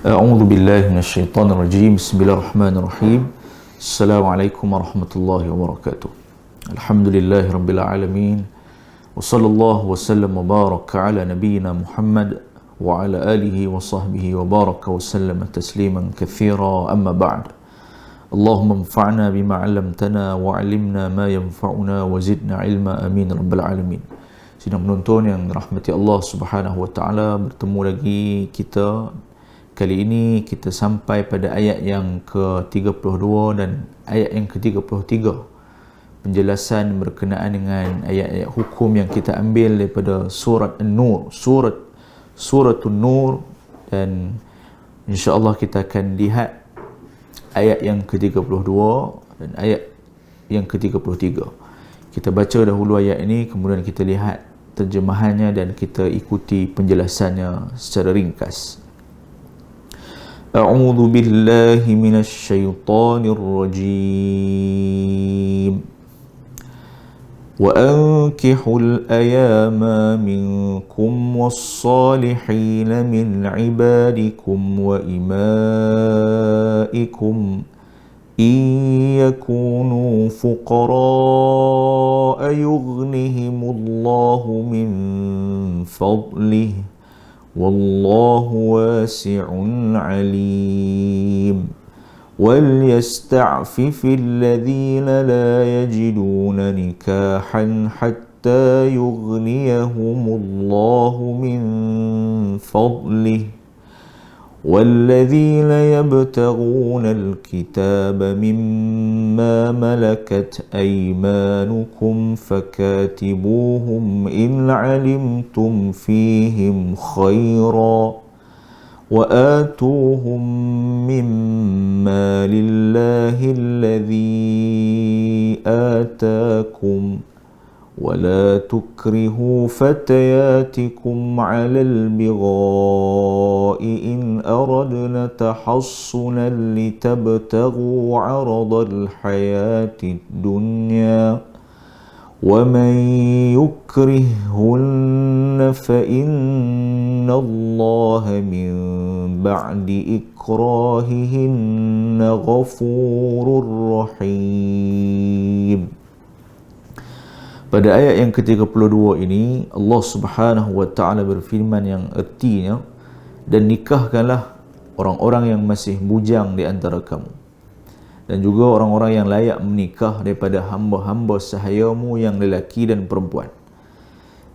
A'udzu billahi minasyaitonir rajim. Bismillahirrahmanirrahim. Assalamualaikum warahmatullahi wabarakatuh. Alhamdulillahirabbil alamin. Wa sallallahu wasallam wa baraka ala nabiyyina Muhammad wa ala alihi wa sahbihi wa baraka wa sallama tasliman katsira. Amma ba'd. Allahumma anfa'na bima 'allamtana wa 'allimna ma yanfa'una wa zidna 'ilma. Amin rabbal alamin. Sidang penonton yang dirahmati Allah Subhanahu wa taala, bertemu lagi kita. Kali ini kita sampai pada ayat yang ke-32 dan ayat yang ke-33. Penjelasan berkenaan dengan ayat-ayat hukum yang kita ambil daripada surat An-Nur, suratul Nur, dan insya-Allah kita akan lihat ayat yang ke-32 dan ayat yang ke-33. Kita baca dahulu ayat ini, kemudian kita lihat terjemahannya dan kita ikuti penjelasannya secara ringkas. A'udzu billahi minasyaitonir rajim. Wa ankihul ayama minkum was-salihin min ibadikum wa imaikum in yakunu fuqara yughnihimullahu min fadlihi wallahu wasi'un alim. وَلْيَسْتَعْفِفِ الَّذِينَ لَا يَجِدُونَ نِكَاحًا حَتَّى يُغْنِيَهُمُ اللَّهُ مِنْ فَضْلِهِ وَالَّذِينَ يَبْتَغُونَ الْكِتَابَ مِمَّا مَلَكَتْ أَيْمَانُكُمْ فَكَاتِبُوهُمْ إِنْ عَلِمْتُمْ فِيهِمْ خَيْرًا وآتوهم مما لله الذي آتاكم ولا تكرهوا فتياتكم على البغاء إن أردنا تحصنا لتبتغوا عرض الحياة الدنيا ومن يكرههن فإن الله من بعد إكراههن غفور رحيم. Pada ayat yang ke-32 ini Allah Subhanahu wa taala berfirman yang artinya, dan nikahkanlah orang-orang yang masih bujang di antara kamu dan juga orang-orang yang layak menikah daripada hamba-hamba sahayamu yang lelaki dan perempuan.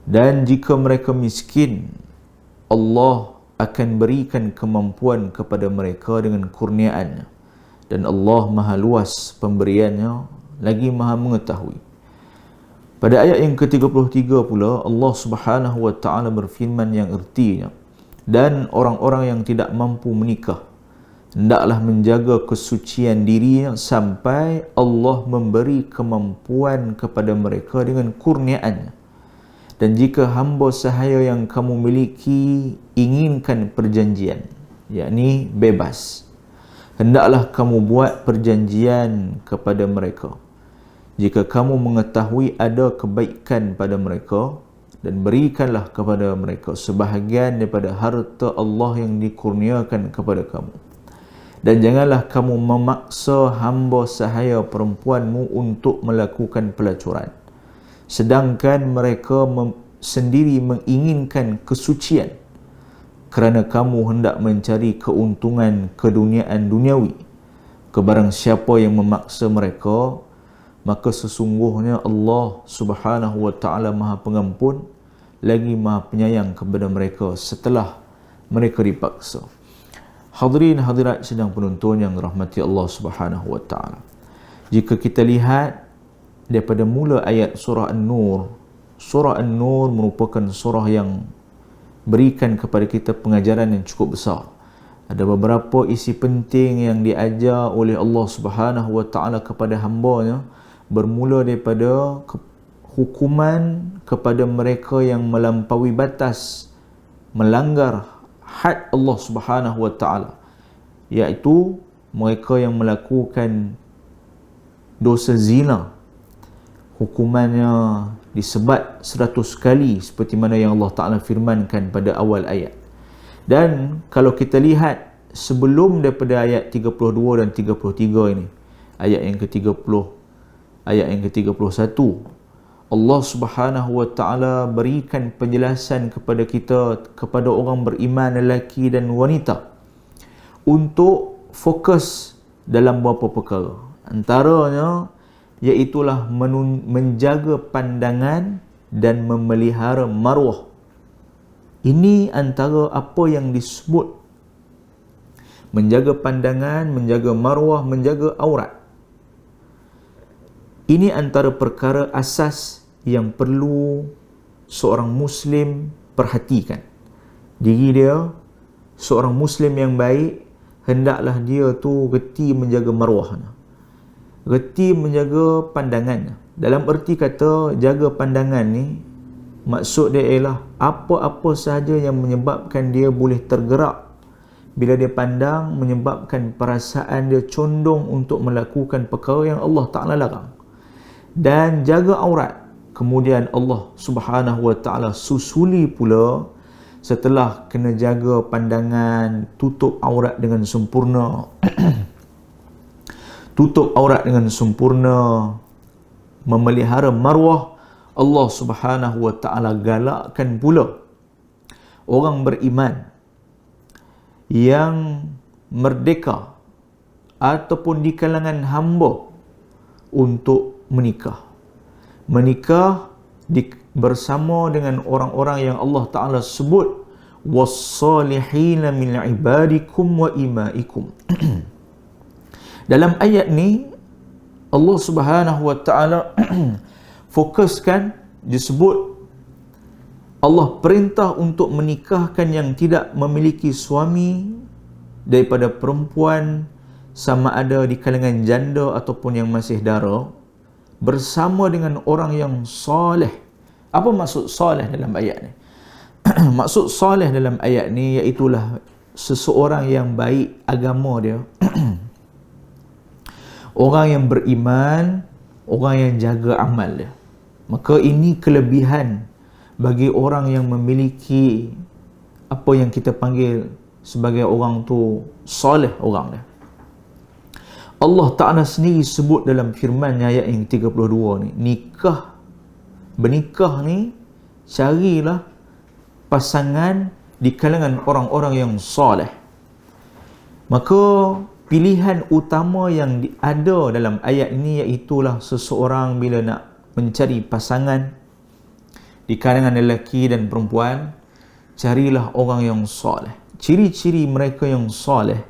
Dan jika mereka miskin, Allah akan berikan kemampuan kepada mereka dengan kurniaannya. Dan Allah maha luas pemberiannya, lagi maha mengetahui. Pada ayat yang ke-33 pula, Allah Subhanahu wa ta'ala berfirman yang artinya, dan orang-orang yang tidak mampu menikah hendaklah menjaga kesucian dirinya sampai Allah memberi kemampuan kepada mereka dengan kurniaannya. Dan jika hamba sahaya yang kamu miliki inginkan perjanjian, yakni bebas, hendaklah kamu buat perjanjian kepada mereka. Jika kamu mengetahui ada kebaikan pada mereka, dan berikanlah kepada mereka sebahagian daripada harta Allah yang dikurniakan kepada kamu. Dan janganlah kamu memaksa hamba sahaya perempuanmu untuk melakukan pelacuran, sedangkan mereka sendiri menginginkan kesucian, kerana kamu hendak mencari keuntungan keduniaan duniawi. Kebarang siapa yang memaksa mereka, maka sesungguhnya Allah Subhanahu wa ta'ala maha pengampun, lagi maha penyayang kepada mereka setelah mereka dipaksa. Hadirin hadirat sedang penonton yang dirahmati Allah Subhanahu wa taala. Jika kita lihat daripada mula ayat surah An-Nur, surah An-Nur merupakan surah yang berikan kepada kita pengajaran yang cukup besar. Ada beberapa isi penting yang diajar oleh Allah Subhanahu wa taala kepada hamba-Nya, bermula daripada hukuman kepada mereka yang melampaui batas, melanggar had Allah Subhanahu wa taala, iaitu mereka yang melakukan dosa zina. Hukumannya disebat 100 kali seperti mana yang Allah Taala firmankan pada awal ayat. Dan kalau kita lihat sebelum daripada ayat 32 dan 33 ini, ayat yang ke-30, ayat yang ke-31, Allah Subhanahu wa taala berikan penjelasan kepada kita, kepada orang beriman lelaki dan wanita, untuk fokus dalam beberapa perkara. Antaranya iaitulah menjaga pandangan dan memelihara maruah. Ini antara apa yang disebut menjaga pandangan, menjaga maruah, menjaga aurat. Ini antara perkara asas yang perlu seorang Muslim perhatikan. Diri dia, seorang Muslim yang baik, hendaklah dia tu reti menjaga maruahnya, reti menjaga pandangannya. Dalam erti kata jaga pandangan ni, maksud dia ialah apa-apa sahaja yang menyebabkan dia boleh tergerak bila dia pandang, menyebabkan perasaan dia condong untuk melakukan perkara yang Allah Ta'ala larang. Dan jaga aurat. Kemudian Allah Subhanahu wa taala susuli pula, setelah kena jaga pandangan, tutup aurat dengan sempurna. Tutup aurat dengan sempurna, memelihara maruah, Allah Subhanahu wa taala galakkan pula orang beriman yang merdeka ataupun di kalangan hamba untuk menikah. Menikah bersama dengan orang-orang yang Allah Ta'ala sebut was-salihina min ibadikum wa imaikum. Dalam ayat ni Allah Subhanahu wa taala fokuskan, disebut Allah perintah untuk menikahkan yang tidak memiliki suami daripada perempuan, sama ada di kalangan janda ataupun yang masih dara, bersama dengan orang yang soleh. Apa maksud soleh dalam ayat ni? Maksud soleh dalam ayat ni iaitulah seseorang yang baik agama dia. Orang yang beriman, orang yang jaga amal dia. Maka ini kelebihan bagi orang yang memiliki apa yang kita panggil sebagai orang tu soleh orang dia. Allah Ta'ala sendiri sebut dalam firman ayat yang 32 ni, bernikah ni, carilah pasangan di kalangan orang-orang yang soleh. Maka pilihan utama yang ada dalam ayat ini iaitulah seseorang bila nak mencari pasangan di kalangan lelaki dan perempuan, carilah orang yang soleh. Ciri-ciri mereka yang soleh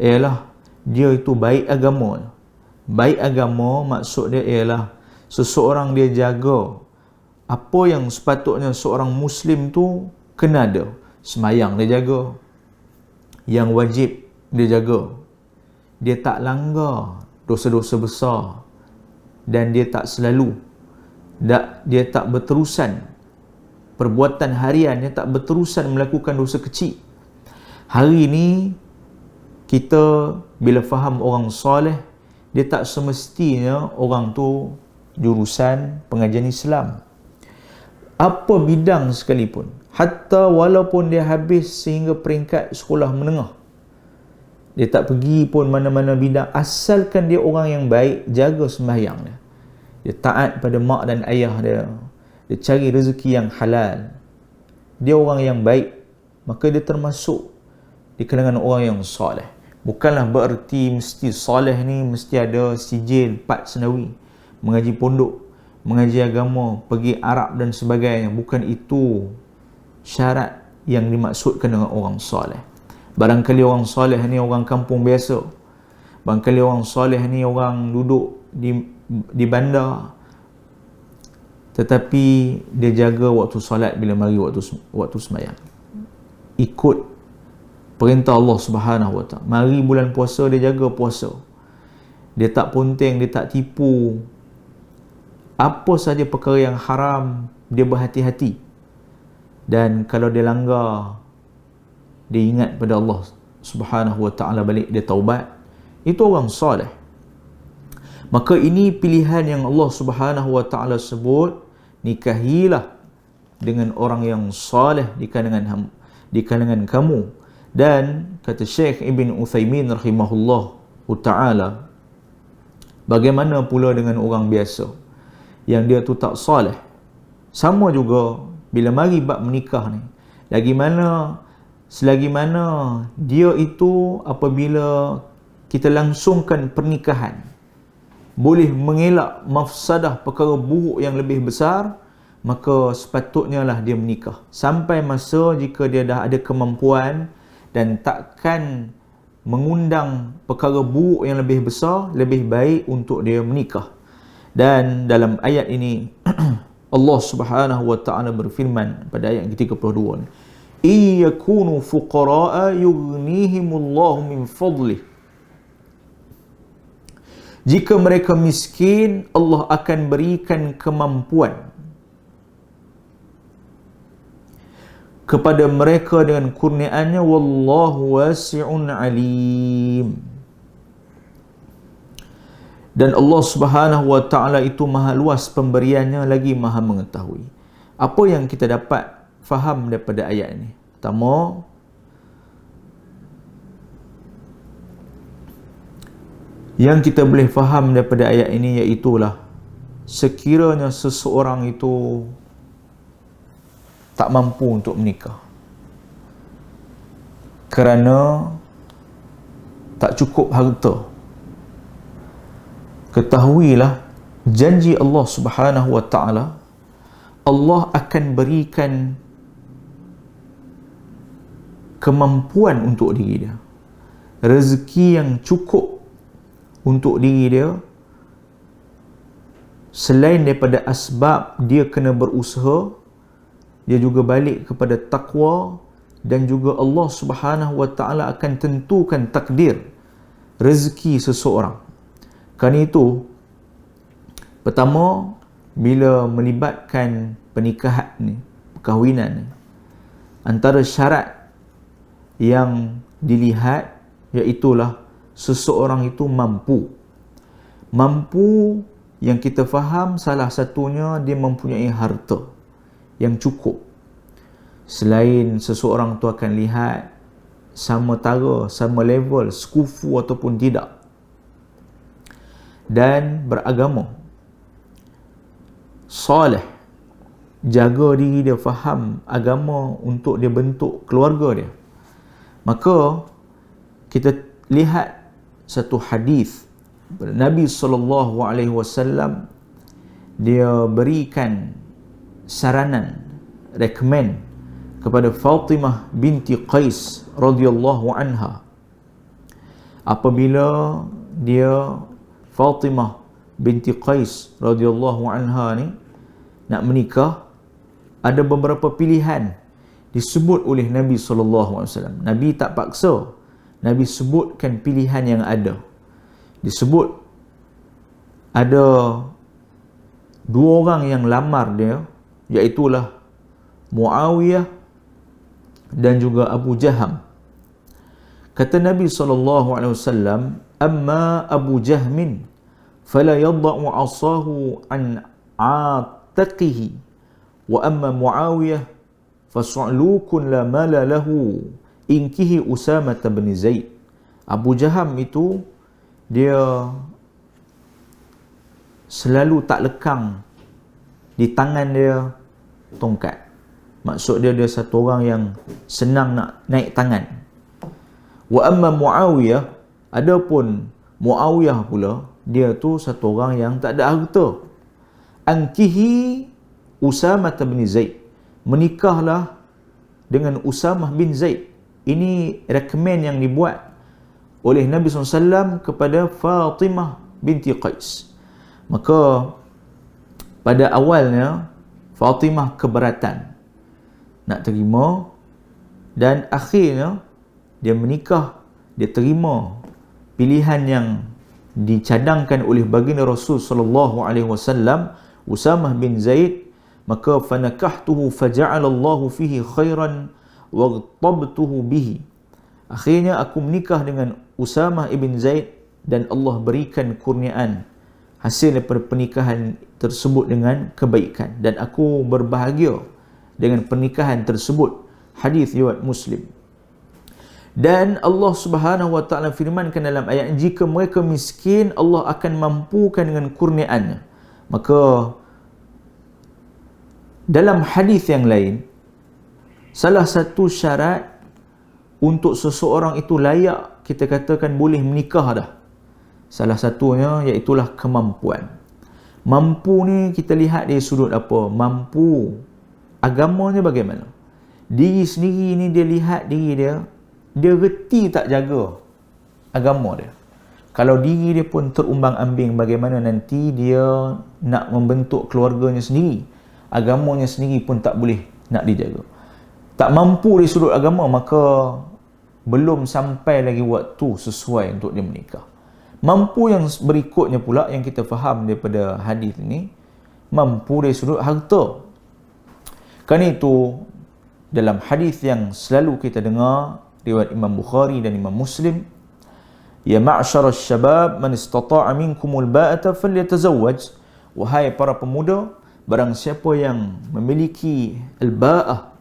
ialah dia itu baik agama. Baik agama maksud dia ialah seseorang dia jaga apa yang sepatutnya seorang Muslim tu kena ada. Semayang dia jaga, yang wajib dia jaga, dia tak langgar dosa-dosa besar, dan dia tak selalu, dia tak berterusan perbuatan harian, dia tak berterusan melakukan dosa kecil. Hari ini kita bila faham orang soleh, dia tak semestinya orang tu jurusan pengajian Islam, apa bidang sekalipun, hatta walaupun dia habis sehingga peringkat sekolah menengah, dia tak pergi pun mana-mana bidang, asalkan dia orang yang baik, jaga sembahyang dia, dia taat pada mak dan ayah dia, dia cari rezeki yang halal, dia orang yang baik, maka dia termasuk di kalangan orang yang soleh. Bukanlah bererti mesti soleh ni mesti ada sijil 4 senawi, mengaji pondok, mengaji agama, pergi Arab dan sebagainya. Bukan itu syarat yang dimaksudkan dengan orang soleh. Barangkali orang soleh ni orang kampung biasa, barangkali orang soleh ni orang duduk di bandar, tetapi dia jaga waktu solat bila mari waktu sembahyang, ikut perintah Allah Subhanahu wa taala. Mari bulan puasa dia jaga puasa, dia tak ponteng, dia tak tipu. Apa saja perkara yang haram dia berhati-hati, dan kalau dia langgar dia ingat pada Allah Subhanahu wa taala balik, dia taubat. Itu orang soleh. Maka ini pilihan yang Allah Subhanahu wa taala sebut, nikahilah dengan orang yang soleh di kalangan kamu, Dan kata Syekh Ibn Uthaymin rahimahullah ta'ala, bagaimana pula dengan orang biasa yang dia tu tak soleh? Sama juga bila mari bab menikah ni, selagi mana dia itu apabila kita langsungkan pernikahan boleh mengelak mafsadah perkara buruk yang lebih besar, maka sepatutnya lah dia menikah. Sampai masa jika dia dah ada kemampuan dan takkan mengundang perkara buruk yang lebih besar, lebih baik untuk dia menikah. Dan dalam ayat ini Allah Subhanahu wa taala berfirman pada ayat ke-32 ni, "Iyakunu fuqara'a yughnihimullahu min fadlih." Jika mereka miskin, Allah akan berikan kemampuan kepada mereka dengan kurniaannya. Wallahu wasi'un alim. Dan Allah Subhanahu wa taala itu maha luas pemberiannya, lagi maha mengetahui. Apa yang kita dapat faham daripada ayat ini? Pertama, yang kita boleh faham daripada ayat ini iaitulah sekiranya seseorang itu tak mampu untuk menikah kerana tak cukup harta, ketahuilah janji Allah Subhanahu wa taala, Allah akan berikan kemampuan untuk diri dia, rezeki yang cukup untuk diri dia, selain daripada asbab dia kena berusaha, dia juga balik kepada takwa, dan juga Allah Subhanahu wa taala akan tentukan takdir rezeki seseorang. Kerana itu, pertama, bila melibatkan pernikahan ni, perkahwinan ni, antara syarat yang dilihat iaitulah seseorang itu mampu. Yang kita faham salah satunya dia mempunyai harta yang cukup. Selain seseorang tu akan lihat sama tara, sama level, sekufu ataupun tidak, dan beragama, soleh, jaga diri dia, faham agama untuk dia bentuk keluarga dia. Maka kita lihat satu hadis Nabi SAW, dia berikan saranan, recommend kepada Fatimah binti Qais radhiyallahu anha. Apabila Fatimah binti Qais radhiyallahu anha ni nak menikah, ada beberapa pilihan disebut oleh Nabi SAW. Nabi tak paksa, Nabi sebutkan pilihan yang ada. Disebut ada dua orang yang lamar dia, iaitulah Muawiyah dan juga Abu Jaham. Kata Nabi SAW, "Amma Abu Jahmin fala yada'u asahu an ataqihi, wa amma Muawiyah fasu'lukun la mala lahu, inkihi Usamah bin Zaid." Abu Jaham itu dia selalu tak lekang di tangan dia tongkat. Maksud dia satu orang yang senang nak naik tangan. Wa amma Muawiyah, adapun Muawiyah pula, dia tu satu orang yang tak ada harta. Ankihi Usamah bin Zaid, menikahlah dengan Usamah bin Zaid. Ini rekomen yang dibuat oleh Nabi SAW kepada Fatimah binti Qais. Maka pada awalnya Fatimah keberatan nak terima, dan akhirnya dia menikah, dia terima pilihan yang dicadangkan oleh baginda Rasul SAW, Usamah bin Zaid. Maka fanakahtuhu faja'ala Allahu fihi khairan waghtabtuhu bihi. Akhirnya aku menikah dengan Usamah ibn Zaid dan Allah berikan kurniaan hasil daripada pernikahan tersebut dengan kebaikan, dan aku berbahagia dengan pernikahan tersebut. Hadis riwayat Muslim. Dan Allah Subhanahu wa taala firmankan dalam ayat, jika mereka miskin, Allah akan mampukan dengan kurniaannya. Maka dalam hadis yang lain, salah satu syarat untuk seseorang itu layak kita katakan boleh menikah dah, salah satunya iaitulah kemampuan. Mampu ni kita lihat dari sudut apa? Mampu agamanya bagaimana? Diri sendiri ni dia lihat diri dia reti tak jaga agama dia. Kalau diri dia pun terumbang-ambing, bagaimana nanti dia nak membentuk keluarganya sendiri? Agamanya sendiri pun tak boleh nak dijaga. Tak mampu dari sudut agama, maka belum sampai lagi waktu sesuai untuk dia menikah. Mampu yang berikutnya pula yang kita faham daripada hadis ini, mampu dari sudut harta. Kerana itu dalam hadis yang selalu kita dengar riwayat Imam Bukhari dan Imam Muslim, ya ma'syar asy-syabab man istata'a minkumul ba'ata falyatazawwaj, wahai para pemuda, barang siapa yang memiliki al-ba'ah,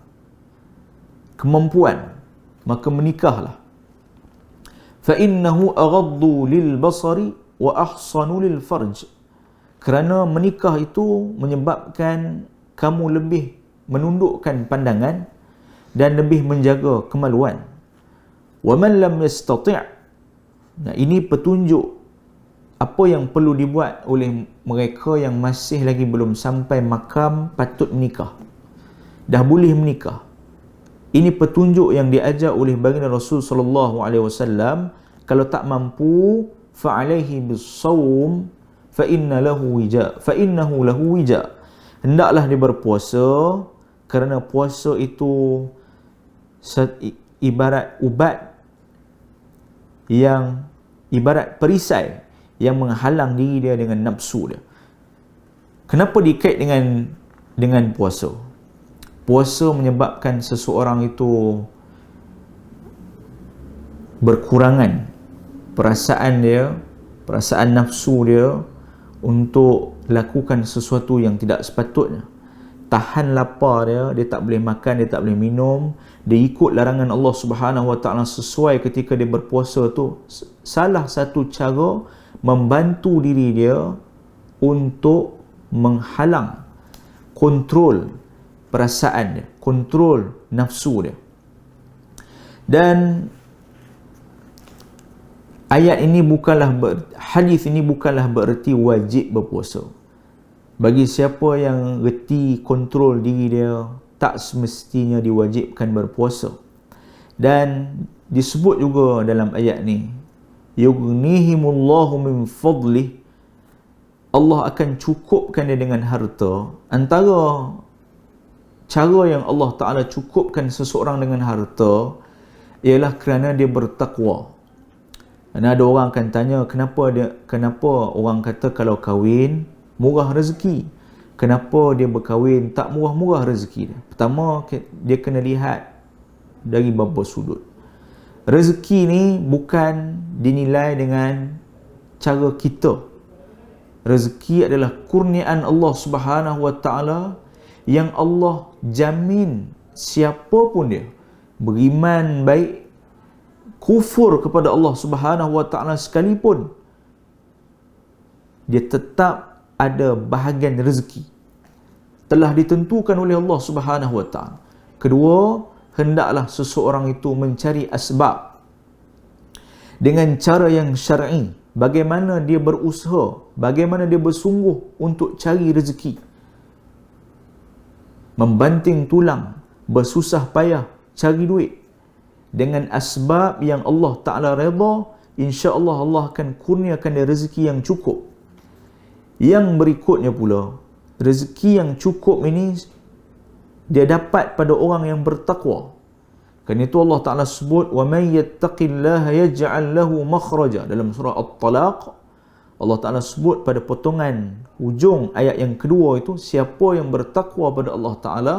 kemampuan, maka menikahlah. Fa innahu aghaddu lil basari wa ahsanu lil farj, kerana menikah itu menyebabkan kamu lebih menundukkan pandangan dan lebih menjaga kemaluan. Wa man lam yastati', nah ini petunjuk apa yang perlu dibuat oleh mereka yang masih lagi belum sampai makam patut menikah, dah boleh menikah. Ini petunjuk yang diajar oleh baginda Rasul sallallahu alaihi wasallam. Kalau tak mampu, fa alaihi bis-shaum fa innahu lahu wija. Hendaklah dia berpuasa, kerana puasa itu ibarat ubat, yang ibarat perisai yang menghalang diri dia dengan nafsu dia. Kenapa dikait dengan puasa? Puasa menyebabkan seseorang itu berkurangan perasaan dia, perasaan nafsu dia untuk lakukan sesuatu yang tidak sepatutnya. Tahan lapar dia tak boleh makan, dia tak boleh minum, dia ikut larangan Allah Subhanahu wa taala sesuai ketika dia berpuasa tu. Salah satu cara membantu diri dia untuk menghalang, kontrol perasaan dia, kontrol nafsu dia. Dan ayat ini hadis ini bukanlah bererti wajib berpuasa. Bagi siapa yang reti kontrol diri dia, tak semestinya diwajibkan berpuasa. Dan disebut juga dalam ayat ni, yughnihimullahu min fadlih, Allah akan cukupkan dia dengan harta. Antara cara yang Allah Ta'ala cukupkan seseorang dengan harta ialah kerana dia bertakwa. Dan ada orang akan tanya, kenapa orang kata kalau kahwin murah rezeki? Kenapa dia berkahwin tak murah-murah rezeki dia? Pertama, dia kena lihat dari beberapa sudut. Rezeki ni bukan dinilai dengan cara kita. Rezeki adalah kurniaan Allah Subhanahu wa taala yang Allah jamin siapa pun dia, beriman baik, kufur kepada Allah Subhanahu wa taala sekalipun, dia tetap ada bahagian rezeki. Telah ditentukan oleh Allah Subhanahu wa taala. Kedua, hendaklah seseorang itu mencari asbab dengan cara yang syar'i. Bagaimana dia berusaha, bagaimana dia bersungguh untuk cari rezeki, membanting tulang, bersusah payah cari duit dengan asbab yang Allah Ta'ala redha. InsyaAllah Allah akan kurniakan dia rezeki yang cukup. Yang berikutnya pula, rezeki yang cukup ini dia dapat pada orang yang bertakwa. Kerana itu Allah Ta'ala sebut, وَمَنْ يَتَّقِ اللَّهَ يَجْعَلْ لَهُ مَخْرَجًا. Dalam surah At-Talaq, Allah Ta'ala sebut pada potongan hujung ayat yang kedua itu, siapa yang bertakwa pada Allah Ta'ala,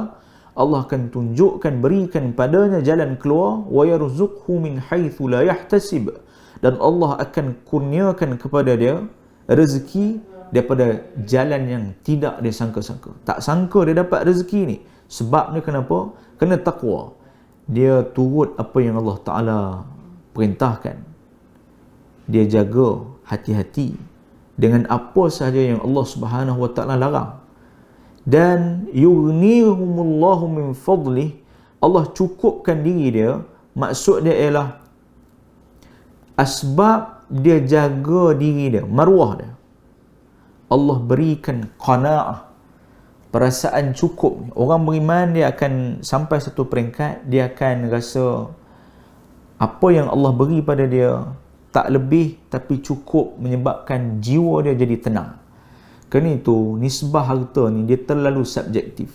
Allah akan tunjukkan, berikan padanya jalan keluar, وَيَرْزُقْهُ مِنْ حَيْثُ لَا يَحْتَسِبْ. Dan Allah akan kurniakan kepada dia rezeki daripada jalan yang tidak dia sangka-sangka. Tak sangka dia dapat rezeki ni. Sebabnya kenapa? Kena takwa. dia turut apa yang Allah Ta'ala perintahkan, dia jaga hati-hati dengan apa sahaja yang Allah Subhanahu Wa Ta'ala larang, dan yughnihumullahu min fadlih, Allah cukupkan diri dia. Maksud dia ialah asbab dia jaga diri dia, maruah dia, Allah berikan qanaah, perasaan cukup. Orang beriman dia akan sampai satu peringkat, dia akan rasa apa yang Allah beri pada dia tak lebih tapi cukup, menyebabkan jiwa dia jadi tenang. Kerana itu nisbah harta ni dia terlalu subjektif.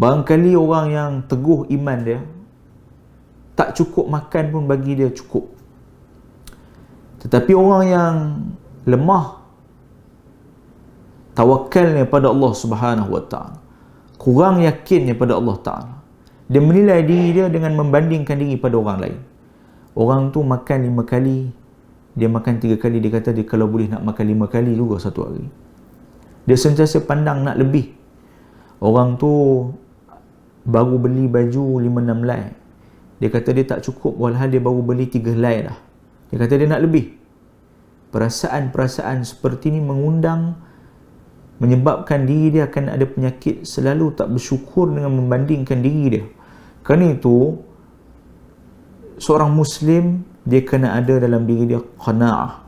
Barangkali orang yang teguh iman dia, tak cukup makan pun bagi dia cukup. Tetapi orang yang lemah tawakalnya pada Allah Subhanahu Wa Ta'ala, kurang yakinnya pada Allah Ta'ala, dia menilai diri dia dengan membandingkan diri pada orang lain. Orang tu makan 5 kali, dia makan 3 kali, dia kata dia kalau boleh nak makan 5 kali juga satu hari. Dia sentiasa pandang nak lebih. Orang tu baru beli baju 5-6 helai, dia kata dia tak cukup, walhal dia baru beli 3 helai dah. Dia kata dia nak lebih. Perasaan-perasaan seperti ini mengundang, menyebabkan diri dia akan ada penyakit, selalu tak bersyukur dengan membandingkan diri dia. Kerana itu seorang Muslim dia kena ada dalam diri dia qanaah,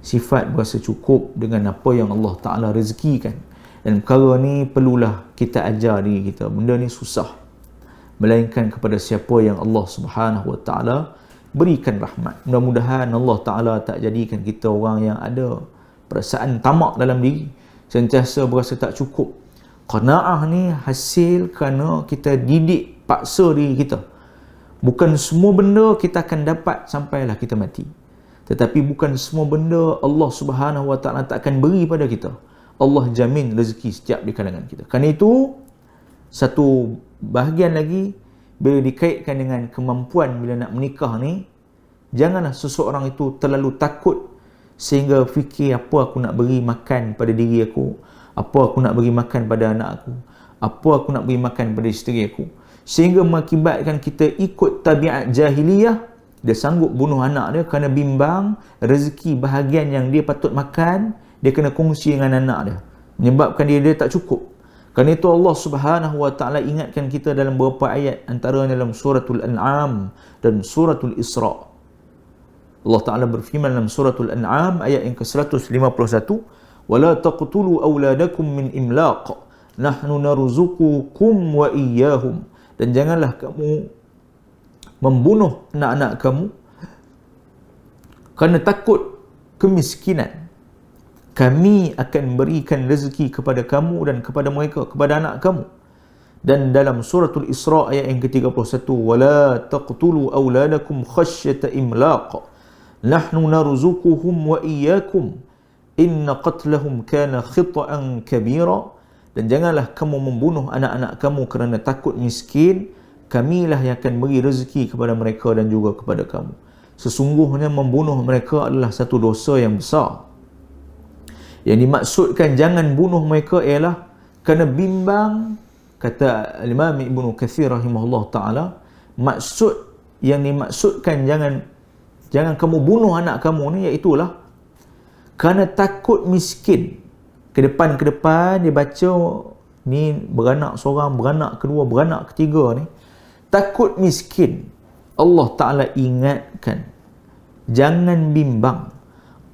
sifat berasa cukup dengan apa yang Allah Ta'ala rezekikan. Dan perkara ni perlulah kita ajar diri kita. Benda ni susah, melainkan kepada siapa yang Allah Subhanahu Wa Ta'ala berikan rahmat. Mudah-mudahan Allah Ta'ala tak jadikan kita orang yang ada perasaan tamak dalam diri, sentiasa berasa tak cukup. Qanaah ni hasil kerana kita didik paksa diri kita. Bukan semua benda kita akan dapat sampailah kita mati. Tetapi bukan semua benda Allah Subhanahu Wa Ta'ala tak akan beri pada kita. Allah jamin rezeki setiap di kalangan kita. Kerana itu, satu bahagian lagi, bila dikaitkan dengan kemampuan bila nak menikah ni, janganlah seseorang itu terlalu takut sehingga fikir apa aku nak beri makan pada diri aku, apa aku nak beri makan pada anak aku, apa aku nak beri makan pada isteri aku, sehingga mengakibatkan kita ikut tabiat jahiliyah. Dia sanggup bunuh anak dia kerana bimbang rezeki bahagian yang dia patut makan, dia kena kongsi dengan anak dia, menyebabkan dia tak cukup. Kerana itu Allah Subhanahu Wa Ta'ala ingatkan kita dalam beberapa ayat, antaranya dalam suratul An'am dan suratul Isra. Allah Ta'ala berfirman dalam suratul An'am ayat yang ke-151, وَلَا تَقْتُلُوا أَوْلَادَكُمْ مِنْ إِمْلَاقٍ نَحْنُ نَرْزُقُكُمْ وَإِيَّاهُمْ. Dan janganlah kamu membunuh anak-anak kamu kerana takut kemiskinan. Kami akan berikan rezeki kepada kamu dan kepada mereka, kepada anak kamu. Dan dalam suratul Isra ayat yang ke-31, وَلَا تَقْتُلُوا أَوْلَادَكُمْ خَشْيَةَ إِمْلَاقٍ نَحْنُ نَرْزُقُهُمْ وَإِيَّاكُمْ إِنَّ قَتْلَهُمْ كَانَ خِطْئًا كَبِيرًا. Dan janganlah kamu membunuh anak-anak kamu kerana takut miskin. Kamilah yang akan beri rezeki kepada mereka dan juga kepada kamu. Sesungguhnya membunuh mereka adalah satu dosa yang besar. Yang dimaksudkan jangan bunuh mereka ialah kerana bimbang, kata Imam Ibnu Katsir rahimahullah ta'ala, maksud yang dimaksudkan jangan kamu bunuh anak kamu ni, iaitulah kerana takut miskin. Ke depan dia baca ni beranak seorang, beranak kedua, beranak ketiga ni, takut miskin. Allah Ta'ala ingatkan, jangan bimbang,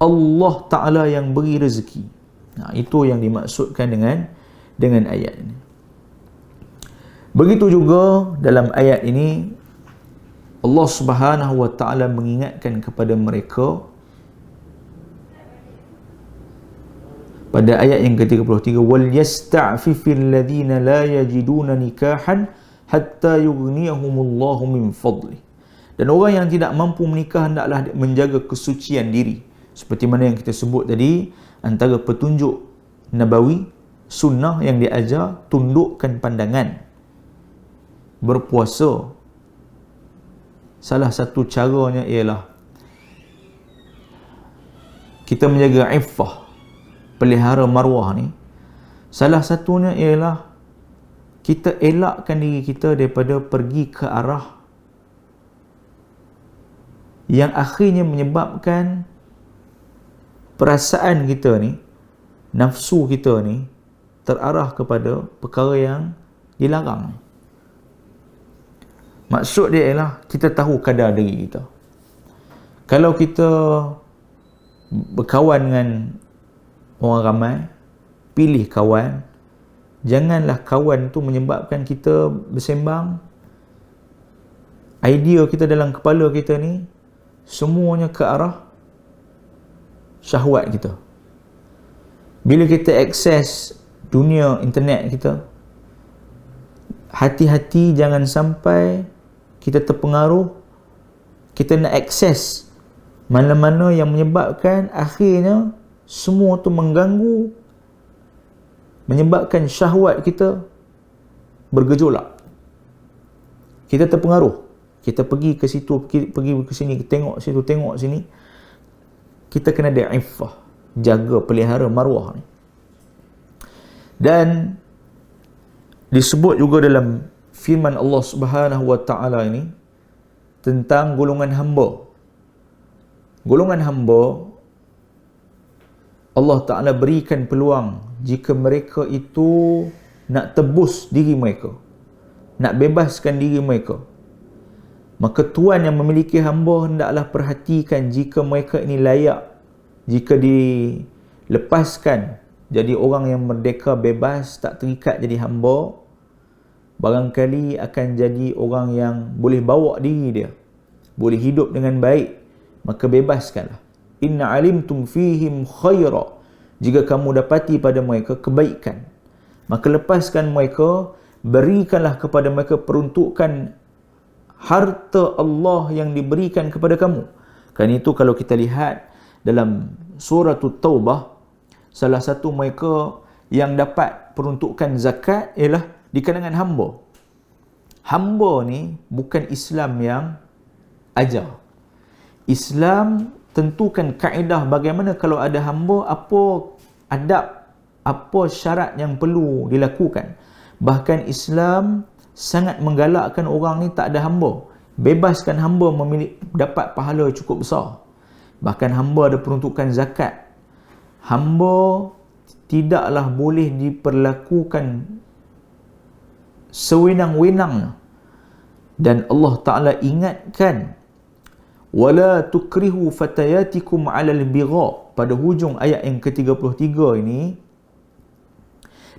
Allah Ta'ala yang beri rezeki. Nah, itu yang dimaksudkan dengan ayat ini. Begitu juga dalam ayat ini Allah Subhanahu Wa Ta'ala mengingatkan kepada mereka pada ayat yang ke-33, wal yasta'fifil ladzina la yajiduna nikahan hatta yughniyahumullahu min fadli. Dan orang yang tidak mampu menikah hendaklah menjaga kesucian diri. Seperti mana yang kita sebut tadi, antara petunjuk nabawi, sunnah yang diajar, tundukkan pandangan, berpuasa. Salah satu caranya ialah kita menjaga iffah, pelihara maruah ni. Salah satunya ialah kita elakkan diri kita daripada pergi ke arah yang akhirnya menyebabkan perasaan kita ni, nafsu kita ni terarah kepada perkara yang dilarang. Maksud dia ialah kita tahu kadar diri kita. Kalau kita berkawan dengan orang ramai, pilih kawan. Janganlah kawan tu menyebabkan kita bersembang. Idea kita dalam kepala kita ni semuanya ke arah syahwat kita. Bila kita akses dunia internet kita, hati-hati jangan sampai kita terpengaruh. Kita nak akses mana-mana yang menyebabkan akhirnya semua tu mengganggu, menyebabkan syahwat kita bergejolak. Kita terpengaruh. Kita pergi ke situ, pergi ke sini, tengok situ, tengok sini. Kita kena ada iffah, jaga, pelihara maruah ni. Dan disebut juga dalam firman Allah Subhanahu wa taala ini tentang golongan hamba. Golongan hamba, Allah Ta'ala berikan peluang jika mereka itu nak tebus diri mereka, nak bebaskan diri mereka, maka Tuhan yang memiliki hamba hendaklah perhatikan jika mereka ini layak, jika dilepaskan jadi orang yang merdeka, bebas, tak terikat jadi hamba, barangkali akan jadi orang yang boleh bawa diri dia, boleh hidup dengan baik, maka bebaskanlah. Inna alimtum fihim khaira, jika kamu dapati pada mereka kebaikan, maka lepaskan mereka, berikanlah kepada mereka peruntukan harta Allah yang diberikan kepada kamu. Kerana itu kalau kita lihat dalam surah Taubah, salah satu mereka yang dapat peruntukan zakat ialah di kalangan hamba. Hamba ni bukan Islam yang ajar. Islam tentukan kaedah bagaimana kalau ada hamba, apa adab, apa syarat yang perlu dilakukan. Bahkan Islam sangat menggalakkan orang ni tak ada hamba. Bebaskan hamba, dapat pahala cukup besar. Bahkan hamba ada peruntukan zakat. Hamba tidaklah boleh diperlakukan sewenang-wenang. Dan Allah Ta'ala ingatkan, wala tukrihu fatayatikum 'alal bigha, pada hujung ayat yang ke-33 ini,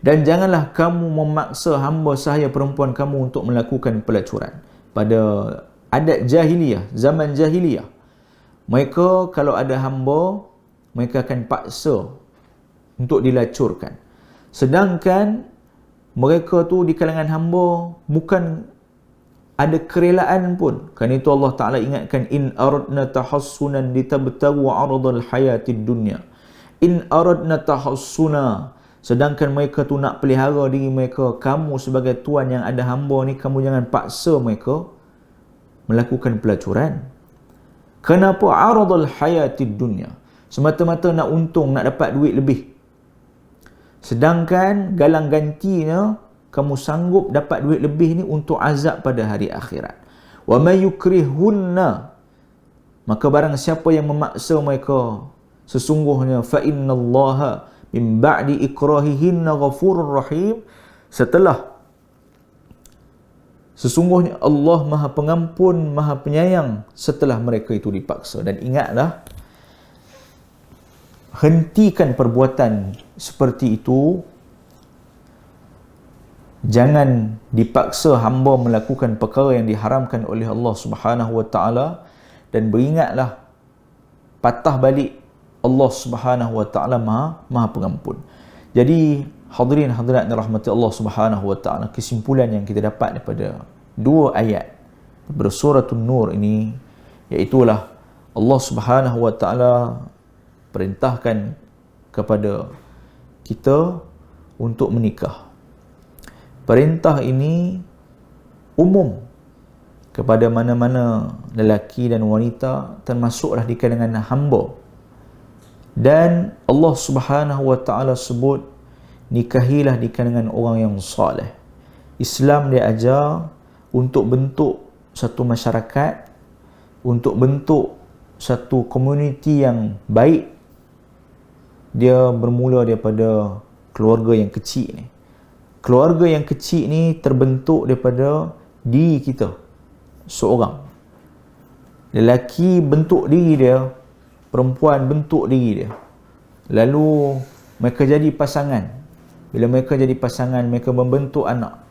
dan janganlah kamu memaksa hamba sahaya perempuan kamu untuk melakukan pelacuran. Pada adat jahiliyah, zaman jahiliyah, mereka kalau ada hamba, mereka akan paksa untuk dilacurkan. Sedangkan mereka tu di kalangan hamba bukan ada kerelaan pun. Kerana itu Allah Ta'ala ingatkan, in aradna tahassunan litabtagu 'aradal hayatid dunya. In aradna tahassuna, sedangkan mereka tu nak pelihara diri mereka. Kamu sebagai tuan yang ada hamba ni, kamu jangan paksa mereka melakukan pelacuran. Kenapa 'aradal hayatid dunya? Semata-mata nak untung, nak dapat duit lebih. Sedangkan galang gantinya, kamu sanggup dapat duit lebih ni untuk azab pada hari akhirat. Wa may yukrihunna, maka barang siapa yang memaksa mereka, sesungguhnya fa innallaha min ba'di ikrahihinna ghafurur rahim, sesungguhnya Allah Maha Pengampun, Maha Penyayang setelah mereka itu dipaksa. Dan ingatlah, hentikan perbuatan seperti itu. Jangan dipaksa hamba melakukan perkara yang diharamkan oleh Allah Subhanahu wa taala, dan beringatlah, patah balik, Allah Subhanahu wa taala Maha Pengampun. Jadi hadirin hadirat yang dirahmati Allah Subhanahu wa taala, kesimpulan yang kita dapat daripada dua ayat daripada surah An-Nur ini, iaitulah Allah Subhanahu wa taala perintahkan kepada kita untuk menikah. Perintah ini umum kepada mana-mana lelaki dan wanita, termasuklah di kalangan hamba. Dan Allah Subhanahu wa taala sebut, nikahilah di kalangan orang yang soleh, Islam dia ajar untuk bentuk satu masyarakat, untuk bentuk satu komuniti yang baik, dia bermula daripada keluarga yang kecil ni. Keluarga yang kecil ni terbentuk daripada diri kita seorang. Lelaki bentuk diri dia, perempuan bentuk diri dia. Lalu mereka jadi pasangan. Bila mereka jadi pasangan, mereka membentuk anak.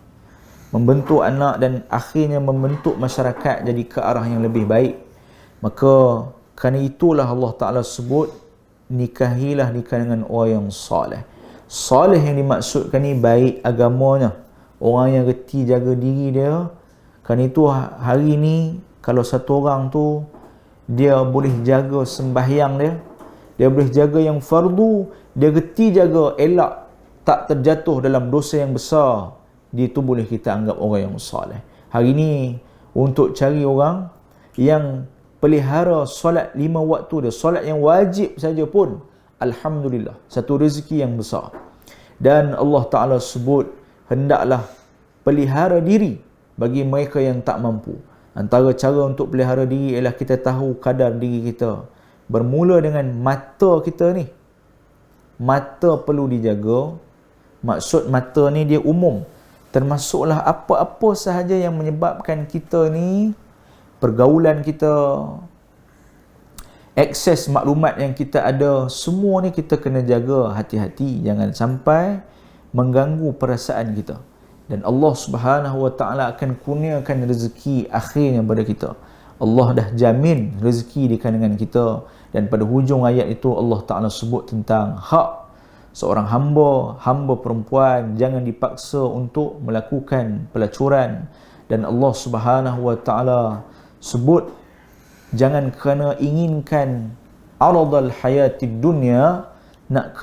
Membentuk anak dan akhirnya membentuk masyarakat jadi ke arah yang lebih baik. Maka kerana itulah Allah Ta'ala sebut, nikahilah nikah dengan orang yang soleh. Soleh yang dimaksudkan ni baik agamanya, orang yang reti jaga diri dia. Kerana itu hari ni kalau satu orang tu dia boleh jaga sembahyang dia, dia boleh jaga yang fardu, dia reti jaga elak tak terjatuh dalam dosa yang besar, dia tu boleh kita anggap orang yang soleh. Hari ni untuk cari orang yang pelihara solat 5 waktu dia, solat yang wajib saja pun, alhamdulillah, satu rezeki yang besar. Dan Allah Ta'ala sebut, hendaklah pelihara diri bagi mereka yang tak mampu. Antara cara untuk pelihara diri ialah kita tahu kadar diri kita. Bermula dengan mata kita ni. Mata perlu dijaga. Maksud mata ni dia umum. Termasuklah apa-apa sahaja yang menyebabkan kita ni, pergaulan kita, akses maklumat yang kita ada, semua ni kita kena jaga hati-hati. Jangan sampai mengganggu perasaan kita. Dan Allah Subhanahu Wa Ta'ala akan kurniakan rezeki akhirnya pada kita. Allah dah jamin rezeki di kalangan kita. Dan pada hujung ayat itu Allah Ta'ala sebut tentang hak seorang hamba perempuan, jangan dipaksa untuk melakukan pelacuran. Dan Allah Subhanahu Wa Ta'ala sebut, jangan kerana inginkan aradal hayatid dunya, nak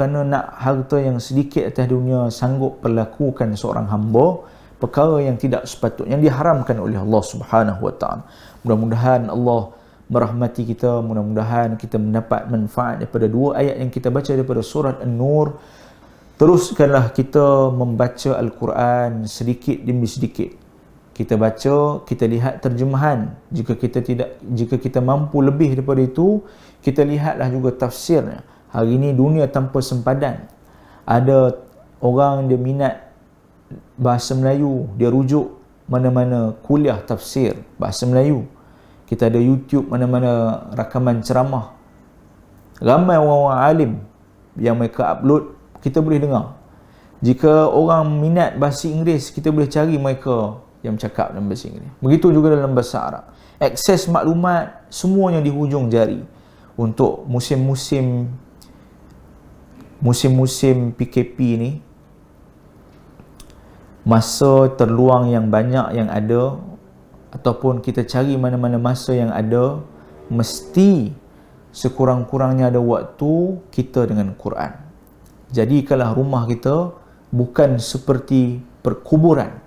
harta yang sedikit atas dunia, sanggup perlakukan seorang hamba perkara yang tidak sepatutnya, yang diharamkan oleh Allah Subhanahu Wa Ta'ala. Mudah-mudahan Allah merahmati kita, mudah-mudahan kita mendapat manfaat daripada 2 ayat yang kita baca daripada surat An-Nur. Teruskanlah kita membaca Al-Quran sedikit demi sedikit. Kita baca, kita lihat terjemahan. Jika kita mampu lebih daripada itu, kita lihatlah juga tafsirnya. Hari ini dunia tanpa sempadan. Ada orang dia minat bahasa Melayu, dia rujuk mana-mana kuliah tafsir bahasa Melayu. Kita ada YouTube, mana-mana rakaman ceramah. Ramai orang-orang alim yang mereka upload, kita boleh dengar. Jika orang minat bahasa Inggeris, kita boleh cari mereka yang bercakap dalam bahasa Inggeris. Begitu juga dalam bahasa Arab. Akses maklumat semuanya di hujung jari. Untuk musim-musim PKP ni, masa terluang yang banyak yang ada, ataupun kita cari mana-mana masa yang ada, mesti sekurang-kurangnya ada waktu kita dengan Quran. Jadikanlah rumah kita bukan seperti perkuburan.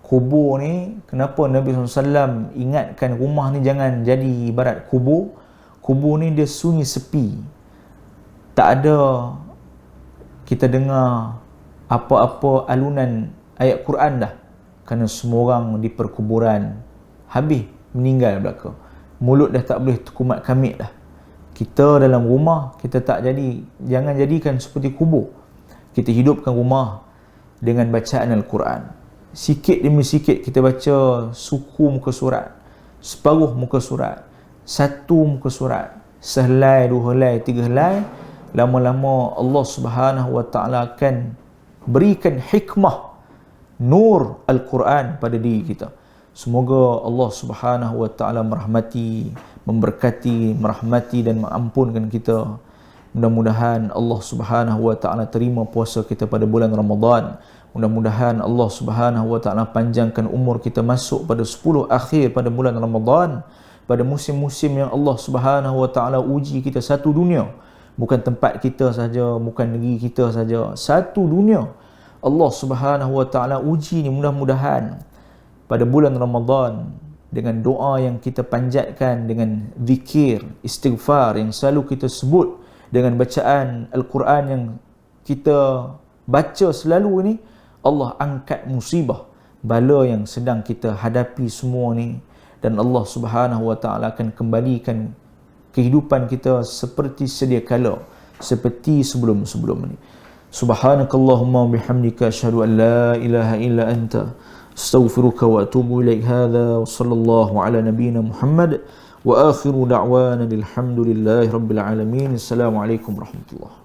Kubur ni, kenapa Nabi SAW ingatkan rumah ni jangan jadi ibarat kubur? Kubur ni dia sunyi sepi. Tak ada kita dengar apa-apa alunan ayat Quran dah. Kerana semua orang di perkuburan habis meninggal belaka. Mulut dah tak boleh terkumat kamit dah. Kita dalam rumah, kita jangan jadikan seperti kubur. Kita hidupkan rumah dengan bacaan Al-Quran. Sikit demi sikit kita baca suku muka surat, separuh muka surat, satu muka surat, sehelai, 2 helai, 3 helai. Lama-lama Allah Subhanahu Wa Ta'ala akan berikan hikmah, nur Al-Quran pada diri kita. Semoga Allah Subhanahu Wa Ta'ala merahmati, memberkati, merahmati dan mengampunkan kita. Mudah-mudahan Allah Subhanahu Wa Ta'ala terima puasa kita pada bulan Ramadan. Mudah-mudahan Allah Subhanahu Wa Ta'ala panjangkan umur kita masuk pada 10 akhir pada bulan Ramadan, pada musim-musim yang Allah Subhanahu Wa Ta'ala uji kita satu dunia. Bukan tempat kita saja, bukan negeri kita saja, satu dunia. Allah Subhanahu Wa Ta'ala uji ni. Mudah-mudahan pada bulan Ramadan, dengan doa yang kita panjatkan, dengan zikir, istighfar yang selalu kita sebut, dengan bacaan Al-Quran yang kita baca selalu ni, Allah angkat musibah, bala yang sedang kita hadapi semua ni, dan Allah Subhanahu wa taala akan kembalikan kehidupan kita seperti sedia kala, seperti sebelum-sebelum ni. Subhanakallahumma bihamdika asyhadu an la ilaha illa anta astaghfiruka wa atubu ilaik. Hadza wa sallallahu ala nabiyyina Muhammad wa akhiru da'wana alhamdulillahi rabbil alamin. Assalamualaikum warahmatullahi